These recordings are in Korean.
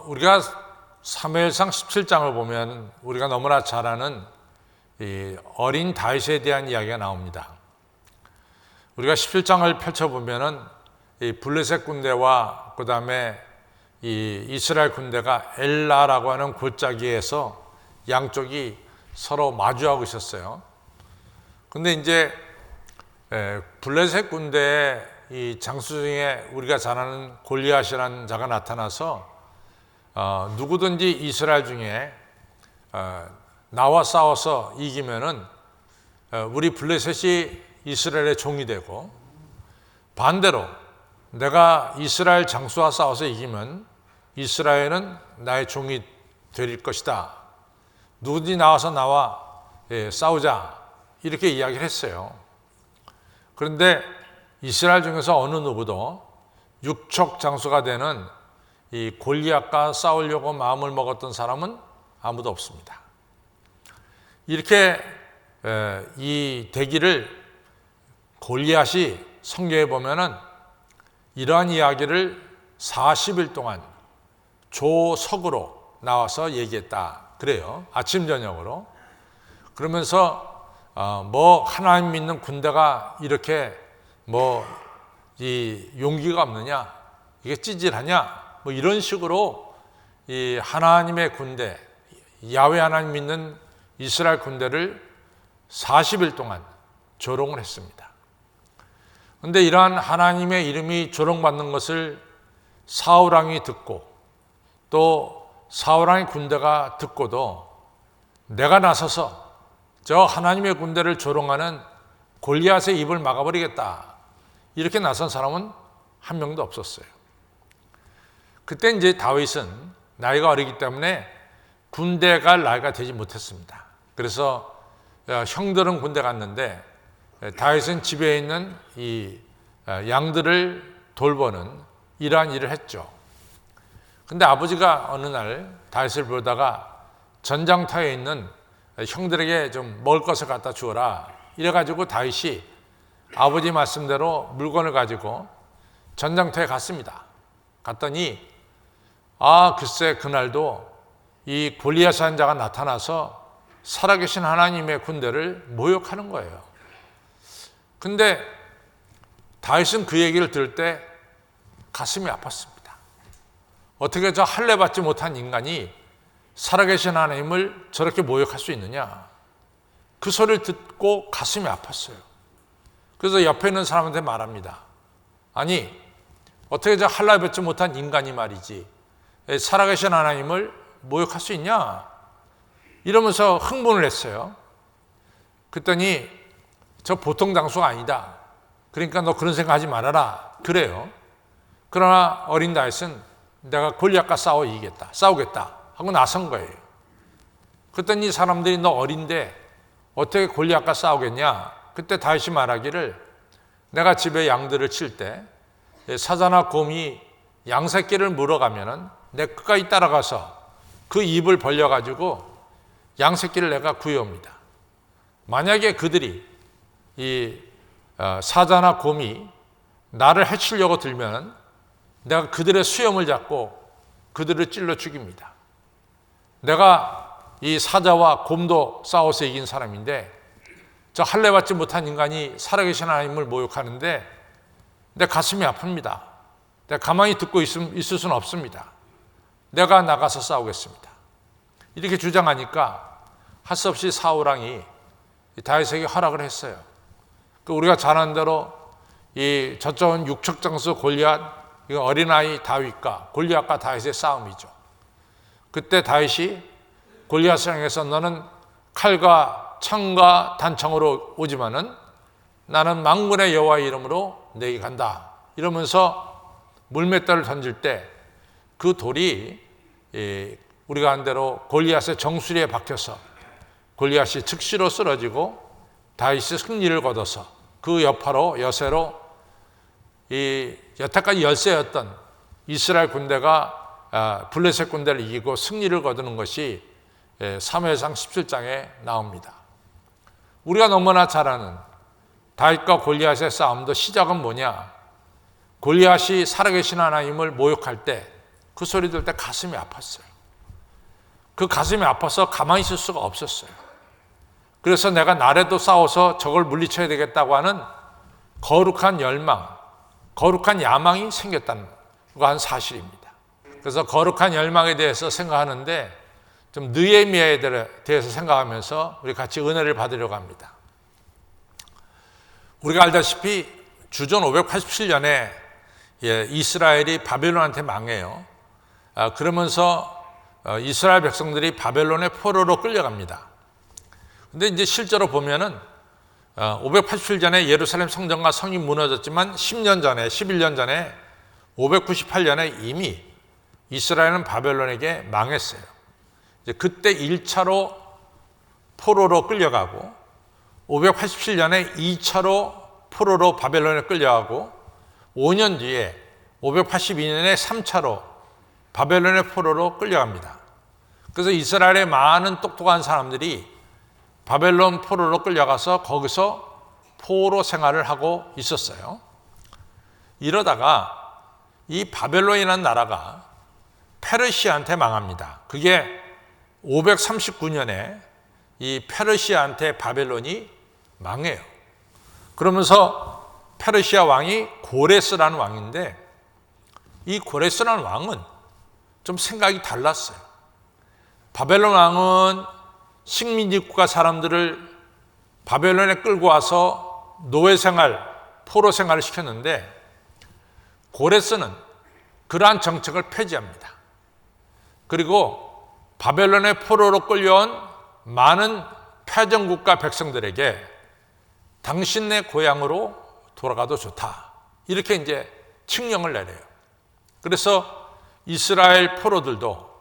우리가 사무엘상 17장을 보면 우리가 너무나 잘 아는 이 어린 다윗에 대한 이야기가 나옵니다. 우리가 17장을 펼쳐보면은 이 블레셋 군대와 그 다음에 이 이스라엘 군대가 엘라라고 하는 골짜기에서 양쪽이 서로 마주하고 있었어요. 근데 이제 블레셋 군대의 이 장수 중에 우리가 잘 아는 골리앗이라는 자가 나타나서 누구든지 이스라엘 중에 나와 싸워서 이기면은 우리 블레셋이 이스라엘의 종이 되고, 반대로 내가 이스라엘 장수와 싸워서 이기면 이스라엘은 나의 종이 될 것이다. 누구든지 나와서 나와 싸우자, 이렇게 이야기를 했어요. 그런데 이스라엘 중에서 어느 누구도 육척 장수가 되는 이 골리앗과 싸우려고 마음을 먹었던 사람은 아무도 없습니다. 이렇게 이 대기를 골리앗이 성경에 보면은 이러한 이야기를 40일 동안 조석으로 나와서 얘기했다 그래요. 아침 저녁으로. 그러면서 뭐 하나님 믿는 군대가 이렇게 뭐 이 용기가 없느냐, 이게 찌질하냐, 뭐 이런 식으로 이 하나님의 군대, 야훼 하나님 믿는 이스라엘 군대를 40일 동안 조롱을 했습니다. 그런데 이러한 하나님의 이름이 조롱받는 것을 사울 왕이 듣고, 또 사울 왕의 군대가 듣고도 내가 나서서 저 하나님의 군대를 조롱하는 골리앗의 입을 막아버리겠다, 이렇게 나선 사람은 한 명도 없었어요. 그때 이제 다윗은 나이가 어리기 때문에 군대 갈 나이가 되지 못했습니다. 그래서 형들은 군대 갔는데 다윗은 집에 있는 이 양들을 돌보는 이러한 일을 했죠. 근데 아버지가 어느 날 다윗을 보다가 전장터에 있는 형들에게 좀 먹을 것을 갖다 주어라, 이래가지고 다윗이 아버지 말씀대로 물건을 가지고 전장터에 갔습니다. 갔더니 글쎄 그날도 이 골리앗이라는 자가 나타나서 살아계신 하나님의 군대를 모욕하는 거예요. 근데 다윗은 그 얘기를 들을 때 가슴이 아팠습니다. 어떻게 저 할례 받지 못한 인간이 살아계신 하나님을 저렇게 모욕할 수 있느냐, 그 소리를 듣고 가슴이 아팠어요. 그래서 옆에 있는 사람한테 말합니다. 아니, 어떻게 저 할례 받지 못한 인간이 말이지 살아계신 하나님을 모욕할 수 있냐, 이러면서 흥분을 했어요. 그랬더니 저 보통 장수가 아니다, 그러니까 너 그런 생각하지 말아라, 그래요. 그러나 어린 다윗은 내가 골리앗과 싸우겠다 하고 나선 거예요. 그랬더니 사람들이 너 어린데 어떻게 골리앗과 싸우겠냐. 그때 다윗이 말하기를, 내가 집에 양들을 칠 때 사자나 곰이 양새끼를 물어가면은 내 끝까지 따라가서 그 입을 벌려가지고 양새끼를 내가 구해옵니다. 만약에 그들이 이 사자나 곰이 나를 해치려고 들면 내가 그들의 수염을 잡고 그들을 찔러 죽입니다. 내가 이 사자와 곰도 싸워서 이긴 사람인데 저 할례 받지 못한 인간이 살아계신 하나님을 모욕하는데 내 가슴이 아픕니다. 내가 가만히 듣고 있을 수는 없습니다. 내가 나가서 싸우겠습니다. 이렇게 주장하니까 할 수 없이 사울 왕이 다윗에게 허락을 했어요. 우리가 잘 아는 대로 이 저쪽은 육척 장수 골리앗, 이거 어린아이 다윗과 골리앗과 다윗의 싸움이죠. 그때 다윗이 골리앗을 향해서 너는 칼과 창과 단창으로 오지만은 나는 만군의 여호와의 이름으로 내게 간다, 이러면서 물맷돌을 던질 때 그 돌이 우리가 한 대로 골리앗의 정수리에 박혀서 골리앗이 즉시로 쓰러지고 다윗이 승리를 거둬서 그 여파로 여세로 이 여태까지 열세였던 이스라엘 군대가 블레셋 군대를 이기고 승리를 거두는 것이 사무엘상 17장에 나옵니다. 우리가 너무나 잘 아는 다윗과 골리앗의 싸움도 시작은 뭐냐? 골리앗이 살아계신 하나님을 모욕할 때 그 소리 들을 때 가슴이 아팠어요. 그 가슴이 아파서 가만히 있을 수가 없었어요. 그래서 내가 나라도 싸워서 저걸 물리쳐야 되겠다고 하는 거룩한 열망, 거룩한 야망이 생겼다는 건 사실입니다. 그래서 거룩한 열망에 대해서 생각하는데 좀 느헤미야에 대해서 생각하면서 우리 같이 은혜를 받으려고 합니다. 우리가 알다시피 주전 587년에 이스라엘이 바벨론한테 망해요. 그러면서 이스라엘 백성들이 바벨론의 포로로 끌려갑니다. 근데 이제 실제로 보면은 587년에 예루살렘 성전과 성이 무너졌지만 10년 전에, 11년 전에 598년에 이미 이스라엘은 바벨론에게 망했어요. 이제 그때 1차로 포로로 끌려가고 587년에 2차로 포로로 바벨론에 끌려가고 5년 뒤에 582년에 3차로 바벨론의 포로로 끌려갑니다. 그래서 이스라엘의 많은 똑똑한 사람들이 바벨론 포로로 끌려가서 거기서 포로 생활을 하고 있었어요. 이러다가 이 바벨론이라는 나라가 페르시아한테 망합니다. 그게 539년에 이 페르시아한테 바벨론이 망해요. 그러면서 페르시아 왕이 고레스라는 왕인데 이 고레스라는 왕은 좀 생각이 달랐어요. 바벨론 왕은 식민지 국가 사람들을 바벨론에 끌고 와서 노예 생활, 포로 생활을 시켰는데 고레스는 그러한 정책을 폐지합니다. 그리고 바벨론의 포로로 끌려온 많은 패전국가 백성들에게 당신네 고향으로 돌아가도 좋다. 이렇게 이제 칙령을 내려요. 그래서 이스라엘 포로들도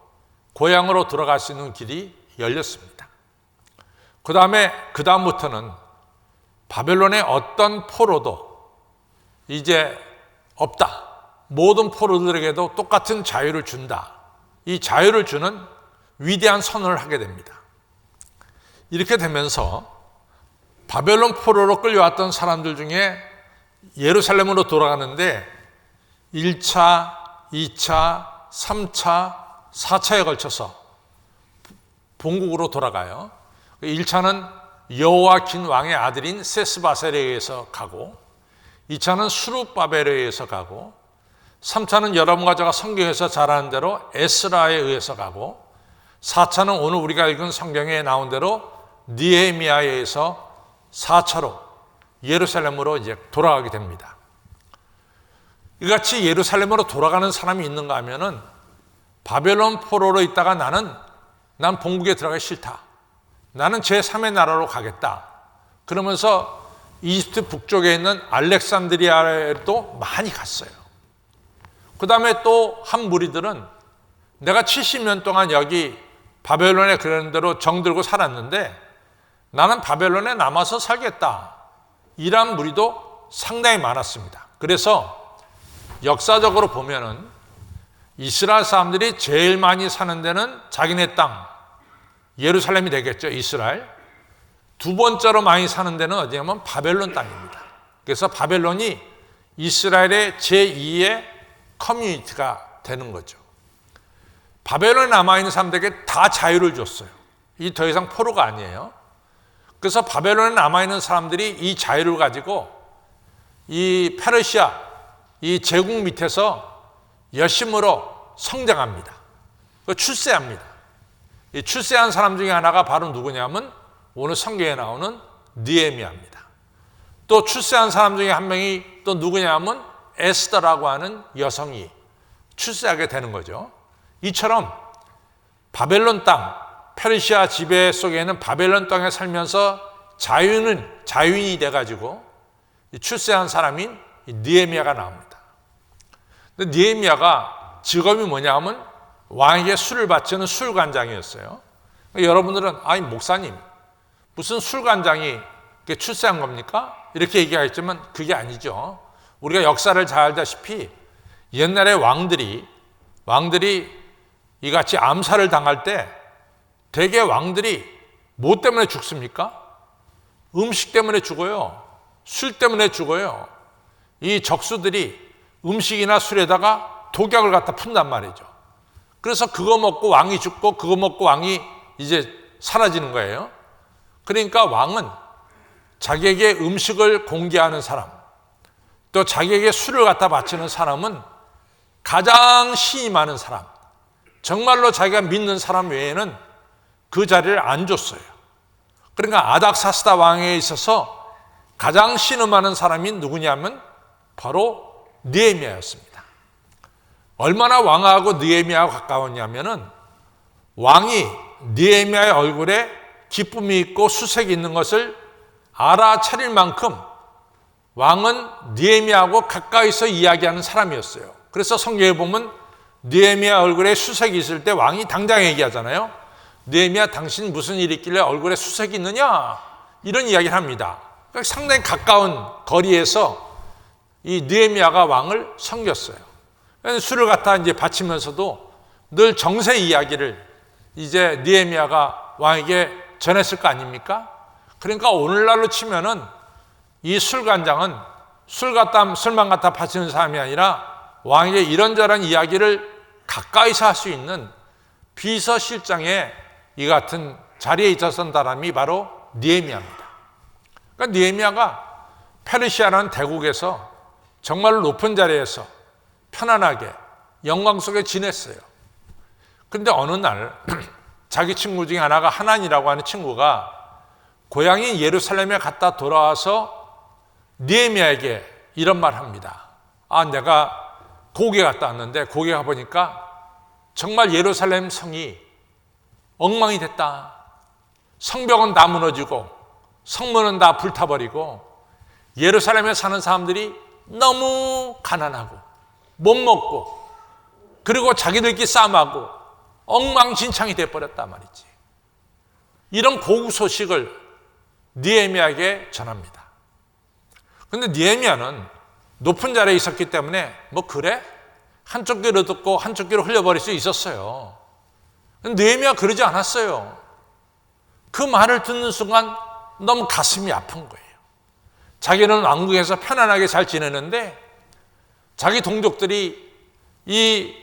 고향으로 돌아갈 수 있는 길이 열렸습니다. 그다음부터는 바벨론의 어떤 포로도 이제 없다. 모든 포로들에게도 똑같은 자유를 준다. 이 자유를 주는 위대한 선언을 하게 됩니다. 이렇게 되면서 바벨론 포로로 끌려왔던 사람들 중에 예루살렘으로 돌아가는데 1차, 2차, 3차, 4차에 걸쳐서 본국으로 돌아가요. 1차는 여호와긴 왕의 아들인 세스바셀에 의해서 가고 2차는 수룹바벨에 의해서 가고 3차는 여러분과 제가 성경에서 잘 아는 대로 에스라에 의해서 가고 4차는 오늘 우리가 읽은 성경에 나온 대로 느헤미야에 의해서 4차로 예루살렘으로 이제 돌아가게 됩니다. 이같이 예루살렘으로 돌아가는 사람이 있는가 하면은 바벨론 포로로 있다가 난 본국에 들어가기 싫다. 나는 제3의 나라로 가겠다. 그러면서 이집트 북쪽에 있는 알렉산드리아에도 많이 갔어요. 그 다음에 또 한 무리들은 내가 70년 동안 여기 바벨론에 그런 대로 정들고 살았는데 나는 바벨론에 남아서 살겠다. 이런 무리도 상당히 많았습니다. 그래서 역사적으로 보면은 이스라엘 사람들이 제일 많이 사는 데는 자기네 땅, 예루살렘이 되겠죠, 이스라엘. 두 번째로 많이 사는 데는 어디냐면 바벨론 땅입니다. 그래서 바벨론이 이스라엘의 제2의 커뮤니티가 되는 거죠. 바벨론에 남아있는 사람들에게 다 자유를 줬어요. 이 더 이상 포로가 아니에요. 그래서 바벨론에 남아있는 사람들이 이 자유를 가지고 이 페르시아, 이 제국 밑에서 열심으로 성장합니다. 출세합니다. 이 출세한 사람 중에 하나가 바로 누구냐면 오늘 성경에 나오는 느헤미야입니다. 또 출세한 사람 중에 한 명이 또 누구냐면 에스더라고 하는 여성이 출세하게 되는 거죠. 이처럼 바벨론 땅, 페르시아 지배 속에 있는 바벨론 땅에 살면서 자유인이 돼가지고 출세한 사람인 느헤미야가 나옵니다. 근데 느헤미야가 직업이 뭐냐면 왕에게 술을 바치는 술관장이었어요. 여러분들은 아니 목사님 무슨 술관장이 출세한 겁니까? 이렇게 얘기하겠지만 그게 아니죠. 우리가 역사를 잘 알다시피 옛날에 왕들이 이같이 암살을 당할 때 대개 왕들이 뭐 때문에 죽습니까? 음식 때문에 죽어요. 술 때문에 죽어요. 이 적수들이 음식이나 술에다가 독약을 갖다 푼단 말이죠. 그래서 그거 먹고 왕이 죽고 그거 먹고 왕이 이제 사라지는 거예요. 그러니까 왕은 자기에게 음식을 공개하는 사람, 또 자기에게 술을 갖다 바치는 사람은 가장 신이 많은 사람, 정말로 자기가 믿는 사람 외에는 그 자리를 안 줬어요. 그러니까 아닥사스다 왕에 있어서 가장 신음하는 사람이 누구냐면 바로 느헤미야였습니다. 얼마나 왕하고 느헤미야가 가까웠냐면은 왕이 느헤미야의 얼굴에 기쁨이 있고 수색이 있는 것을 알아차릴 만큼 왕은 느헤미야하고 가까이서 이야기하는 사람이었어요. 그래서 성경에 보면 느헤미야 얼굴에 수색이 있을 때 왕이 당장 얘기하잖아요. 느헤미야, 당신 무슨 일이 있길래 얼굴에 수색이 있느냐? 이런 이야기를 합니다. 그러니까 상당히 가까운 거리에서 이 느헤미야가 왕을 섬겼어요. 술을 갖다 이제 바치면서도 늘 정세 이야기를 이제 느헤미야가 왕에게 전했을 거 아닙니까? 그러니까 오늘날로 치면은 이 술관장은 술만 갖다 바치는 사람이 아니라 왕에게 이런저런 이야기를 가까이서 할 수 있는 비서실장의 이 같은 자리에 있었던 사람이 바로 느헤미야입니다. 그러니까 느헤미야가 페르시아라는 대국에서 정말로 높은 자리에서 편안하게 영광 속에 지냈어요. 그런데 어느 날 자기 친구 중에 하나가 하난이라고 하는 친구가 고향인 예루살렘에 갔다 돌아와서 느헤미야에게 이런 말 합니다. 내가 고국에 갔다 왔는데 고국에 가보니까 정말 예루살렘 성이 엉망이 됐다. 성벽은 다 무너지고 성문은 다 불타버리고 예루살렘에 사는 사람들이 너무 가난하고 못 먹고 그리고 자기들끼리 싸움하고 엉망진창이 돼버렸단 말이지. 이런 고국 소식을 느헤미야에게 전합니다. 그런데 느헤미야는 높은 자리에 있었기 때문에 그래? 한쪽 귀로 듣고 한쪽 귀로 흘려버릴 수 있었어요. 느헤미야 그러지 않았어요. 그 말을 듣는 순간 너무 가슴이 아픈 거예요. 자기는 왕궁에서 편안하게 잘 지내는데 자기 동족들이 이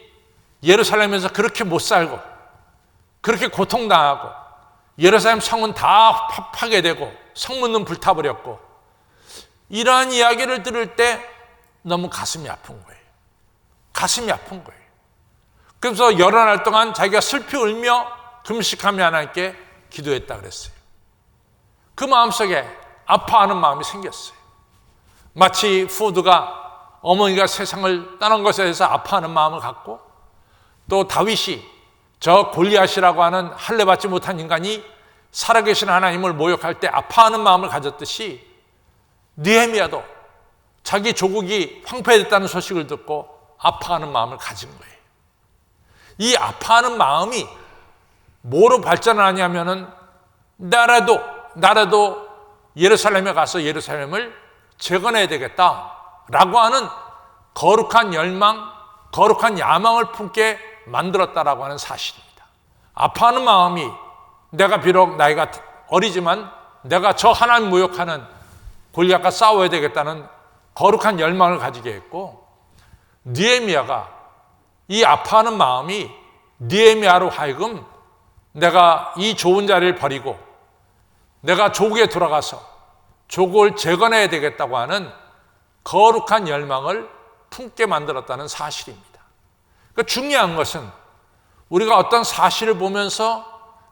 예루살렘에서 그렇게 못 살고 그렇게 고통당하고 예루살렘 성은 다 파괴되고 성문은 불타버렸고 이러한 이야기를 들을 때 너무 가슴이 아픈 거예요. 가슴이 아픈 거예요. 그래서 여러 날 동안 자기가 슬피 울며 금식하며 하나님께 기도했다 그랬어요. 그 마음속에 아파하는 마음이 생겼어요. 마치 후드가 어머니가 세상을 떠난 것에 대해서 아파하는 마음을 갖고 또 다윗이 저 골리앗이라고 하는 할례 받지 못한 인간이 살아계신 하나님을 모욕할 때 아파하는 마음을 가졌듯이 느헤미야도 자기 조국이 황폐됐다는 소식을 듣고 아파하는 마음을 가진 거예요. 이 아파하는 마음이 뭐로 발전하냐면은 나라도 예루살렘에 가서 예루살렘을 재건해야 되겠다라고 하는 거룩한 열망, 거룩한 야망을 품게 만들었다라고 하는 사실입니다. 아파하는 마음이 내가 비록 나이가 어리지만 내가 저 하나님 모욕하는 골리앗과 싸워야 되겠다는 거룩한 열망을 가지게 했고, 느헤미야가 이 아파하는 마음이 느헤미야로 하여금 내가 이 좋은 자리를 버리고 내가 조국에 돌아가서 조국을 재건해야 되겠다고 하는 거룩한 열망을 품게 만들었다는 사실입니다. 그러니까 중요한 것은 우리가 어떤 사실을 보면서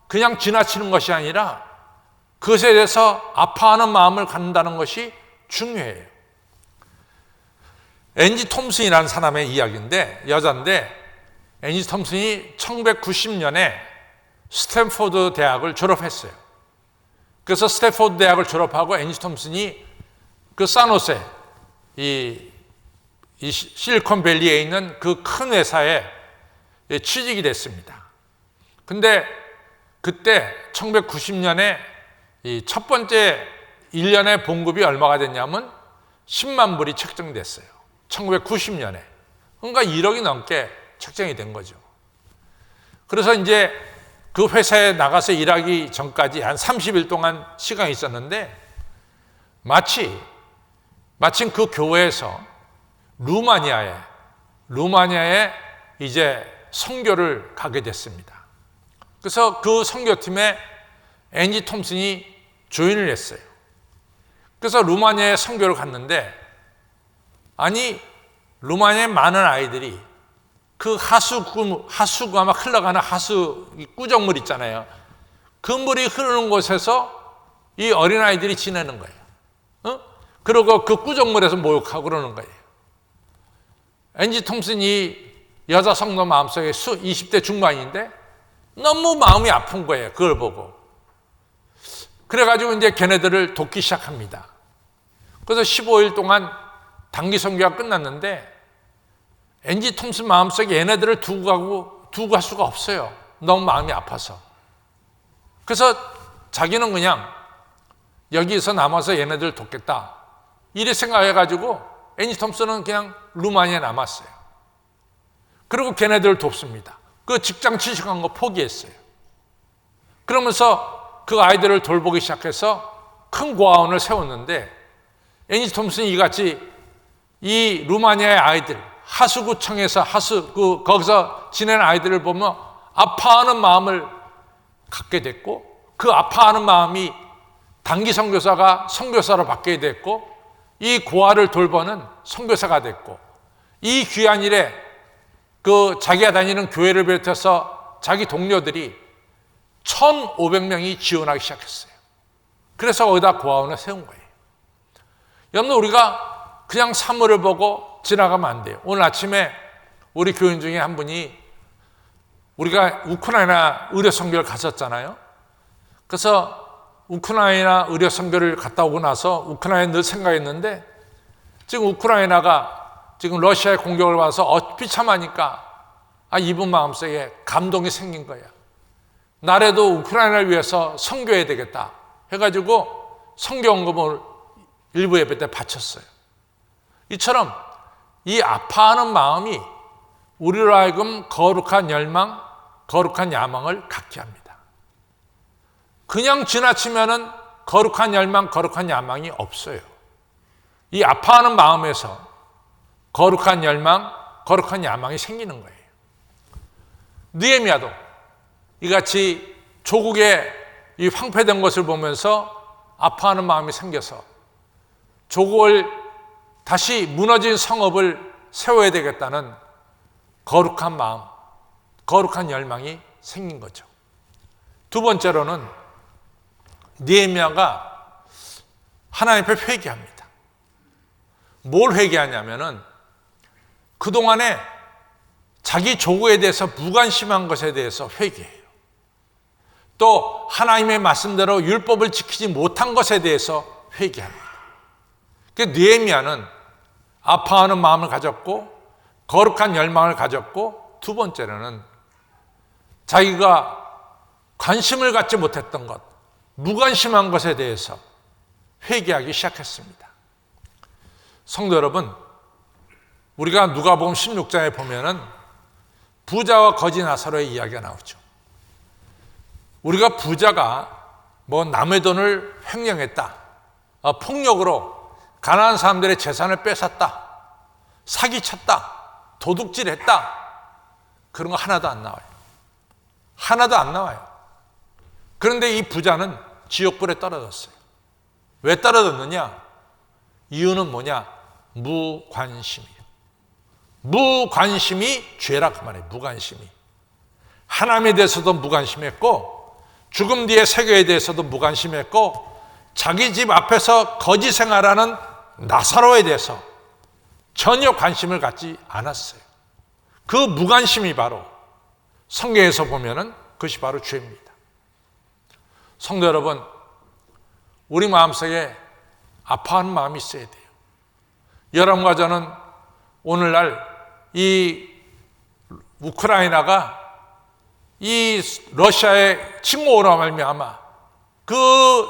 그냥 지나치는 것이 아니라 그것에 대해서 아파하는 마음을 갖는다는 것이 중요해요. 앤지 톰슨이라는 사람의 이야기인데, 여자인데, 앤지 톰슨이 1990년에 스탠포드 대학을 졸업했어요. 그래서 스탠포드 대학을 졸업하고 앤지 톰슨이 그 산호세, 이 실리콘밸리에 있는 그 큰 회사에 취직이 됐습니다. 근데 그때 1990년에 이 첫 번째 1년의 봉급이 얼마가 됐냐면 10만 불이 책정됐어요. 1990년에. 그러니까 1억이 넘게 책정이 된 거죠. 그래서 이제 그 회사에 나가서 일하기 전까지 한 30일 동안 시간이 있었는데 마침 그 교회에서 루마니아에 이제 선교를 가게 됐습니다. 그래서 그 선교팀에 앤지 톰슨이 조인을 했어요. 그래서 루마니아에 선교를 갔는데, 아니 루마니아의 많은 아이들이 그 하수가 막 흘러가는 하수 꾸정물 있잖아요. 그 물이 흐르는 곳에서 이 어린아이들이 지내는 거예요. 그리고 그 꾸정물에서 목욕하고 그러는 거예요. 앤지 톰슨이 여자 성도 마음속에 20대 중반인데 너무 마음이 아픈 거예요. 그걸 보고. 그래가지고 이제 걔네들을 돕기 시작합니다. 그래서 15일 동안 단기 선교가 끝났는데 앤지 톰슨 마음속에 얘네들을 두고 갈 수가 없어요. 너무 마음이 아파서. 그래서 자기는 그냥 여기서 남아서 얘네들을 돕겠다. 이래 생각해가지고 앤지 톰슨은 그냥 루마니아에 남았어요. 그리고 걔네들을 돕습니다. 그 직장 취직한 거 포기했어요. 그러면서 그 아이들을 돌보기 시작해서 큰 고아원을 세웠는데, 앤지 톰슨이 이같이 이 루마니아의 아이들, 하수구청에서 거기서 지내는 아이들을 보면 아파하는 마음을 갖게 됐고, 그 아파하는 마음이 단기 선교사가 선교사로 바뀌게 됐고, 이 고아를 돌보는 선교사가 됐고, 이 귀한 일에 그 자기가 다니는 교회를 비롯해서 자기 동료들이 1,500명이 지원하기 시작했어요. 그래서 거기다 고아원을 세운 거예요. 여러분, 우리가 그냥 사물을 보고 지나가면 안 돼요. 오늘 아침에 우리 교인 중에 한 분이, 우리가 우크라이나 의료 선교를 갔었잖아요. 그래서 우크라이나 의료 선교를 갔다 오고 나서 우크라이나 늘 생각했는데, 지금 우크라이나가 지금 러시아의 공격을 받아서 비참하니까 이분 마음속에 감동이 생긴 거야. 나라도 우크라이나를 위해서 선교해야 되겠다 해가지고 선교헌금을 일부 예배 때 바쳤어요. 이처럼 이 아파하는 마음이 우리로 하여금 거룩한 열망, 거룩한 야망을 갖게 합니다. 그냥 지나치면은 거룩한 열망, 거룩한 야망이 없어요. 이 아파하는 마음에서 거룩한 열망, 거룩한 야망이 생기는 거예요. 느헤미야도 이같이 조국의 이 황폐된 것을 보면서 아파하는 마음이 생겨서 조국을 다시 무너진 성읍을 세워야 되겠다는 거룩한 마음, 거룩한 열망이 생긴 거죠. 두 번째로는 느헤미야가 하나님 앞에 회개합니다. 뭘 회개하냐면은 그동안에 자기 조국에 대해서 무관심한 것에 대해서 회개해요. 또 하나님의 말씀대로 율법을 지키지 못한 것에 대해서 회개합니다. 그래서 느헤미야는 아파하는 마음을 가졌고 거룩한 열망을 가졌고, 두 번째로는 자기가 관심을 갖지 못했던 것, 무관심한 것에 대해서 회개하기 시작했습니다. 성도 여러분, 우리가 누가복음 16장에 보면은 부자와 거지 나사로의 이야기가 나오죠. 우리가 부자가 남의 돈을 횡령했다, 폭력으로 가난한 사람들의 재산을 뺏었다, 사기쳤다, 도둑질했다, 그런 거 하나도 안 나와요. 하나도 안 나와요. 그런데 이 부자는 지옥불에 떨어졌어요. 왜 떨어졌느냐? 이유는 뭐냐? 무관심이에요. 무관심이 죄라 그 말이에요. 무관심이. 하나님에 대해서도 무관심했고, 죽음 뒤의 세계에 대해서도 무관심했고, 자기 집 앞에서 거지 생활하는 나사로에 대해서 전혀 관심을 갖지 않았어요. 그 무관심이 바로 성경에서 보면은 그것이 바로 죄입니다. 성도 여러분, 우리 마음속에 아파하는 마음이 있어야 돼요. 여러분과 저는 오늘날 이 우크라이나가 이 러시아의 침공으로 말미암아 그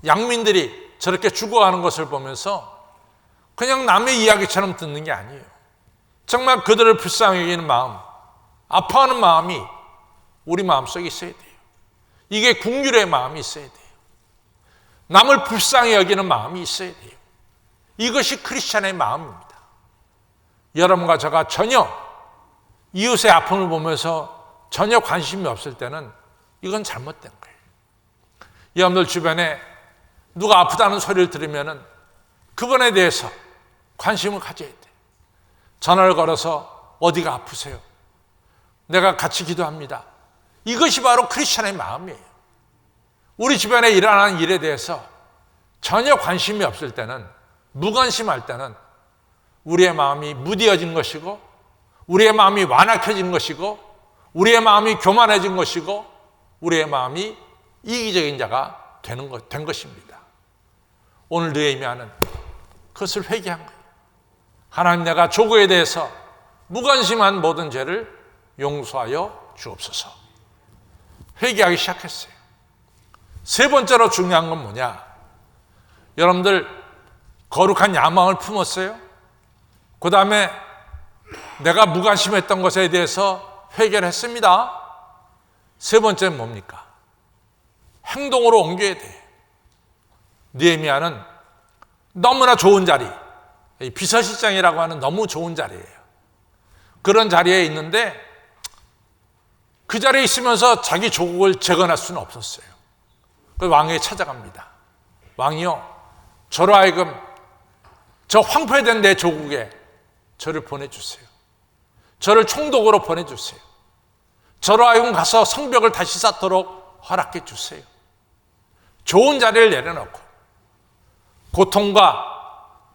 양민들이 저렇게 죽어가는 것을 보면서 그냥 남의 이야기처럼 듣는 게 아니에요. 정말 그들을 불쌍히 여기는 마음, 아파하는 마음이 우리 마음속에 있어야 돼요. 이게 긍휼의 마음이 있어야 돼요. 남을 불쌍히 여기는 마음이 있어야 돼요. 이것이 크리스찬의 마음입니다. 여러분과 저가 전혀 이웃의 아픔을 보면서 전혀 관심이 없을 때는 이건 잘못된 거예요. 여러분들 주변에 누가 아프다는 소리를 들으면은 그분에 대해서 관심을 가져야 돼. 전화를 걸어서 어디가 아프세요? 내가 같이 기도합니다. 이것이 바로 크리스천의 마음이에요. 우리 주변에 일어나는 일에 대해서 전혀 관심이 없을 때는, 무관심할 때는 우리의 마음이 무디어진 것이고, 우리의 마음이 완악해진 것이고, 우리의 마음이 교만해진 것이고, 우리의 마음이 이기적인 자가 된 것입니다. 오늘 느헤미야는 그것을 회개한 거예요. 하나님, 내가 조국에 대해서 무관심한 모든 죄를 용서하여 주옵소서. 회개하기 시작했어요. 세 번째로 중요한 건 뭐냐? 여러분들 거룩한 야망을 품었어요. 그 다음에 내가 무관심했던 것에 대해서 회개를 했습니다. 세 번째는 뭡니까? 행동으로 옮겨야 돼요. 느헤미야는 너무나 좋은 자리, 비서실장이라고 하는 너무 좋은 자리예요. 그런 자리에 있는데 그 자리에 있으면서 자기 조국을 재건할 수는 없었어요. 그 왕에게 찾아갑니다. 왕이요, 저로 하여금 저 황폐된 내 조국에 저를 보내주세요. 저를 총독으로 보내주세요. 저로 하여금 가서 성벽을 다시 쌓도록 허락해 주세요. 좋은 자리를 내려놓고 고통과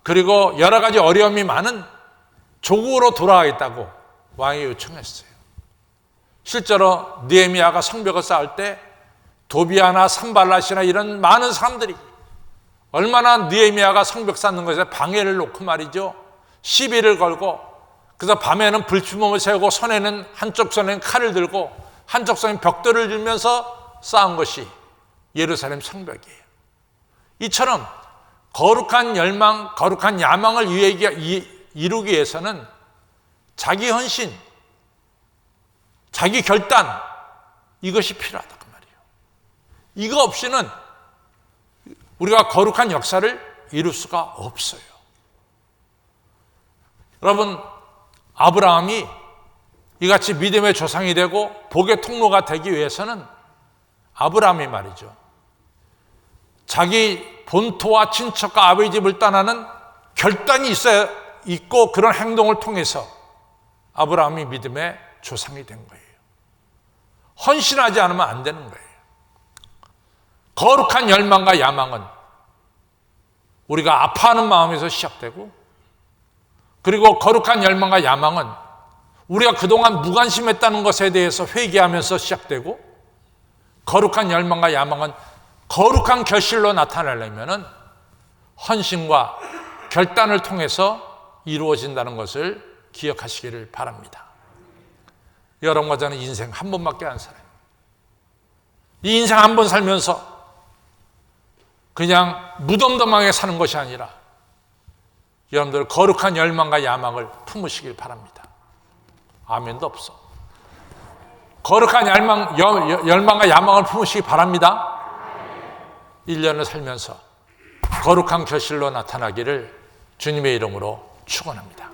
그리고 여러 가지 어려움이 많은 조국으로 돌아가겠다고 왕이 요청했어요. 실제로 느헤미야가 성벽을 쌓을 때 도비아나 산발랏이나 이런 많은 사람들이 얼마나 느헤미야가 성벽 쌓는 것에 방해를 놓고 말이죠, 시비를 걸고, 그래서 밤에는 불침범을 세우고 손에는 한쪽 손에는 칼을 들고 한쪽 손에는 벽돌을 들면서 쌓은 것이 예루살렘 성벽이에요. 이처럼 거룩한 열망, 거룩한 야망을 이루기 위해서는 자기 헌신, 자기 결단, 이것이 필요하다 그 말이에요. 이거 없이는 우리가 거룩한 역사를 이룰 수가 없어요. 여러분, 아브라함이 이같이 믿음의 조상이 되고 복의 통로가 되기 위해서는 아브라함이 말이죠, 자기 본토와 친척과 아버지 집을 떠나는 결단이 있고 그런 행동을 통해서 아브라함이 믿음의 조상이 된 거예요. 헌신하지 않으면 안 되는 거예요. 거룩한 열망과 야망은 우리가 아파하는 마음에서 시작되고, 그리고 거룩한 열망과 야망은 우리가 그동안 무관심했다는 것에 대해서 회개하면서 시작되고, 거룩한 열망과 야망은 거룩한 결실로 나타나려면 헌신과 결단을 통해서 이루어진다는 것을 기억하시기를 바랍니다. 여러분과 저는 인생 한 번밖에 안 살아요. 이 인생 한 번 살면서 그냥 무덤덤하게 사는 것이 아니라 여러분들 거룩한 열망과 야망을 품으시길 바랍니다. 아멘도 없어. 거룩한 열망과 야망을 품으시기 바랍니다. 1년을 살면서 거룩한 결실로 나타나기를 주님의 이름으로 축원합니다.